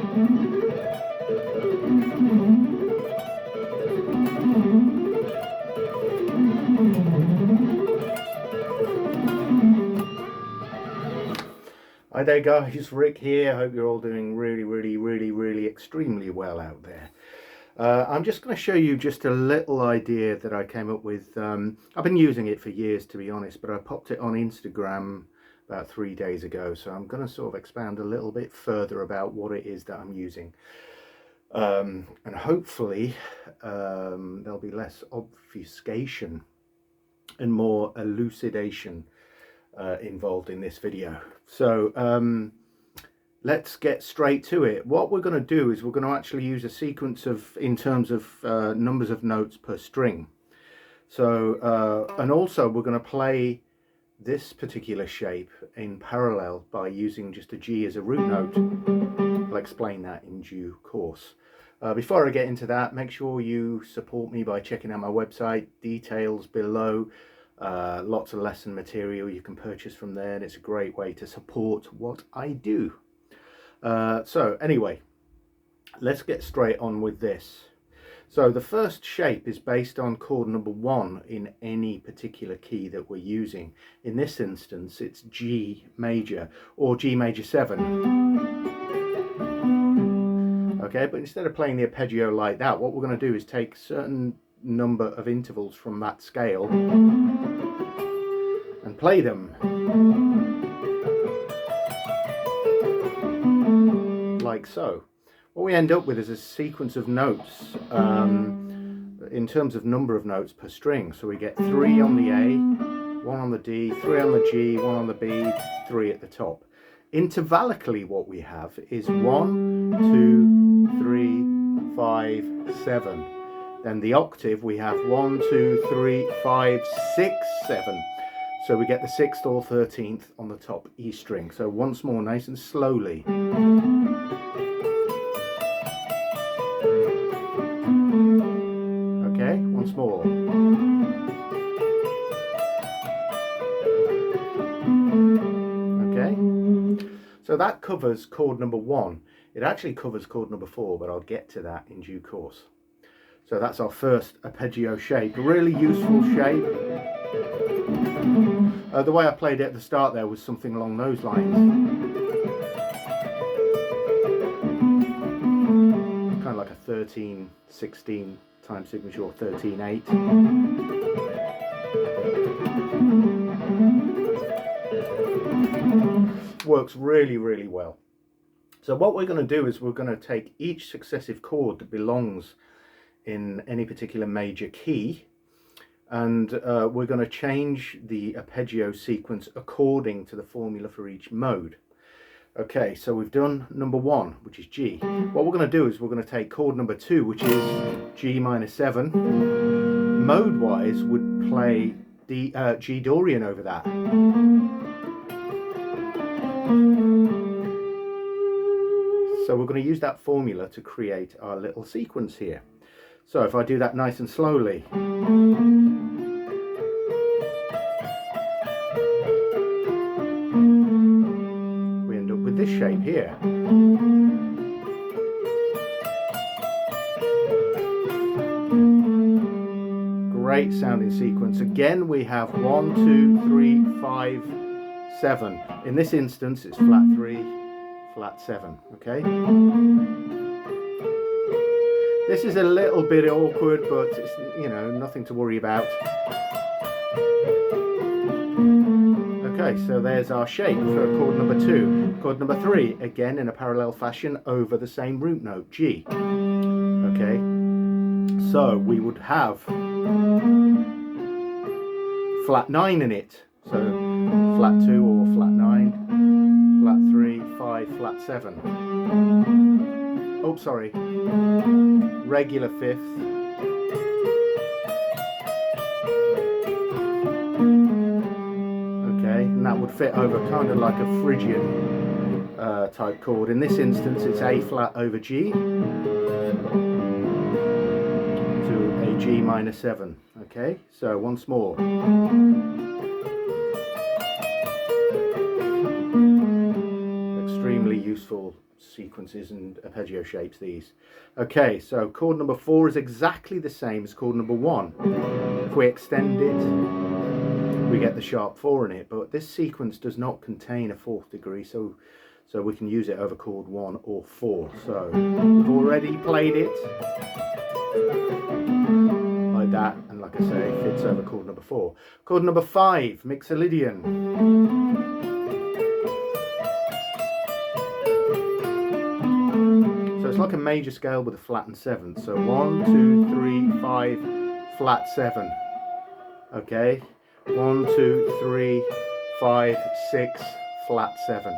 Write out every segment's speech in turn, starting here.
Hi there guys, Rick here. Hope you're all doing really extremely well out there. I'm just going to show you just a little idea that I came up with. I've been using it for years, to be honest, but I popped it on Instagram about 3 days ago, so I'm going to sort of expand a little bit further about what it is that I'm using, and hopefully there'll be less obfuscation and more elucidation involved in this video. So let's get straight to it. What we're going to do is we're going to actually use a sequence of, in terms of numbers of notes per string. So and also we're going to play this particular shape in parallel by using just a G as a root note. I'll explain that in due course. Before I get into that, make sure you support me by checking out my website, details below. Lots of lesson material you can purchase from there, and it's a great way to support what I do. So anyway, let's get straight on with this. So the first shape is based on chord number 1 in any particular key that we're using. In this instance it's G major or G major 7. Okay, but instead of playing the arpeggio like that, what we're going to do is take certain number of intervals from that scale and play them like so. What we end up with is a sequence of notes in terms of number of notes per string. So we get 3 on the A, 1 on the D, 3 on the G, 1 on the B, 3 at the top. Intervallically what we have is 1, 2, 3, 5, 7. Then the octave we have 1, 2, 3, 5, 6, 7. So we get the 6th or 13th on the top E string. So once more, nice and slowly. Okay, once more. Okay, so that covers chord number 1. It actually covers chord number 4, but I'll get to that in due course. So that's our first arpeggio shape, a really useful shape. The way I played it at the start there was something along those lines. Kind of like a 13-16 time signature, or 13-8. Works really well. So what we're going to do is we're going to take each successive chord that belongs in any particular major key, and we're going to change the arpeggio sequence according to the formula for each mode. Okay, so we've done number 1, which is G. What we're going to do is we're going to take chord number 2, which is G minor 7. Mode wise would play G Dorian over that. So we're going to use that formula to create our little sequence here. So if I do that nice and slowly, we end up with this shape here. Great sounding sequence. Again we have 1, 2, 3, 5, 7. In this instance it's flat 3, flat 7. Okay. This is a little bit awkward, but it's, you know, nothing to worry about. Okay, so there's our shape for chord number 2. Chord number 3, again in a parallel fashion over the same root note, G. Okay, so we would have flat 9 in it. So flat 2 or flat 9, flat 3, 5, flat 7. Oh, sorry. Regular 5th, okay, and that would fit over kind of like a Phrygian type chord. In this instance it's A flat over G to a G minor 7. Okay, so once more. Extremely useful sequences and arpeggio shapes, these. Okay, so chord number 4 is exactly the same as chord number 1. If we extend it, we get the sharp 4 in it, but this sequence does not contain a 4th degree, so we can use it over chord 1 or 4. So we've already played it like that, and like I say, it fits over chord number 4. Chord number 5, Mixolydian. So it's like a major scale with a flattened 7th. So 1, 2, 3, 5, flat 7. Okay, 1, 2, 3, 5, 6, flat 7.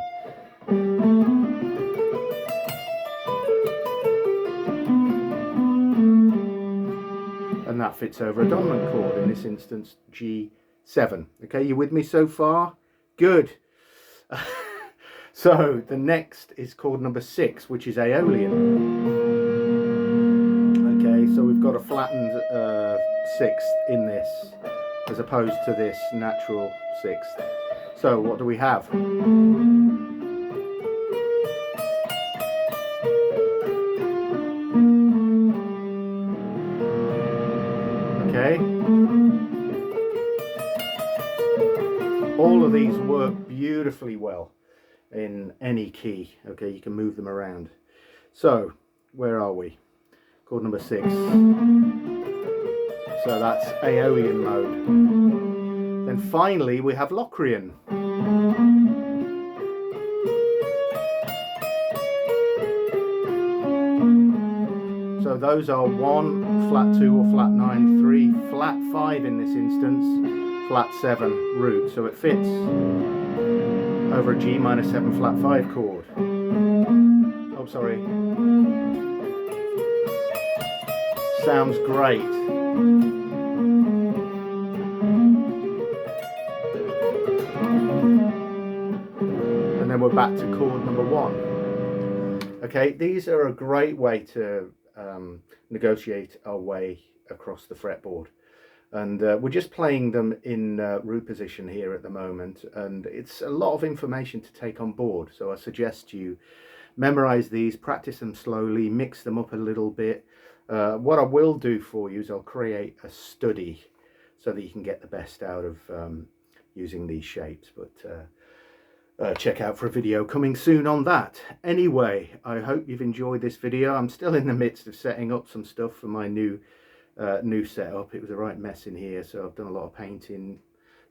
And that fits over a dominant chord, in this instance G7. Okay, you with me so far? Good. So the next is chord number 6, which is Aeolian. Okay, so we've got a flattened 6th in this, as opposed to this natural 6th. So what do we have? Okay. All of these work beautifully well in any key. Okay, you can move them around. So where are we? Chord number 6. So that's Aeolian mode. Then finally we have Locrian. So those are 1, flat 2 or flat 9, 3, flat 5 in this instance, flat 7 root. So it fits over a G minor 7 flat 5 chord. Oh, sorry. Sounds great. And then we're back to chord number 1. Okay, these are a great way to negotiate our way across the fretboard. And we're just playing them in root position here at the moment, and it's a lot of information to take on board. So I suggest you memorize these, practice them slowly, mix them up a little bit. What I will do for you is I'll create a study so that you can get the best out of using these shapes. But check out for a video coming soon on that. Anyway, I hope you've enjoyed this video. I'm still in the midst of setting up some stuff for my new setup. It was a right mess in here, so I've done a lot of painting,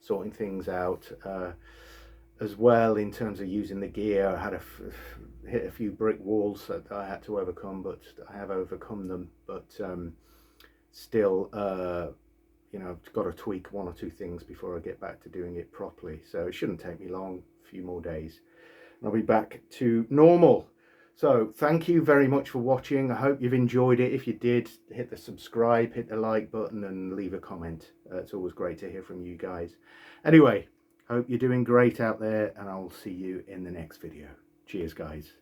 sorting things out, as well in terms of using the gear. I had hit a few brick walls that I had to overcome, but I have overcome them. But still, you know, I've got to tweak 1 or 2 things before I get back to doing it properly. So it shouldn't take me long, a few more days, and I'll be back to normal. So thank you very much for watching. I hope you've enjoyed it. If you did, hit the subscribe, hit the like button, and leave a comment. It's always great to hear from you guys. Anyway, hope you're doing great out there, and I'll see you in the next video. Cheers, guys.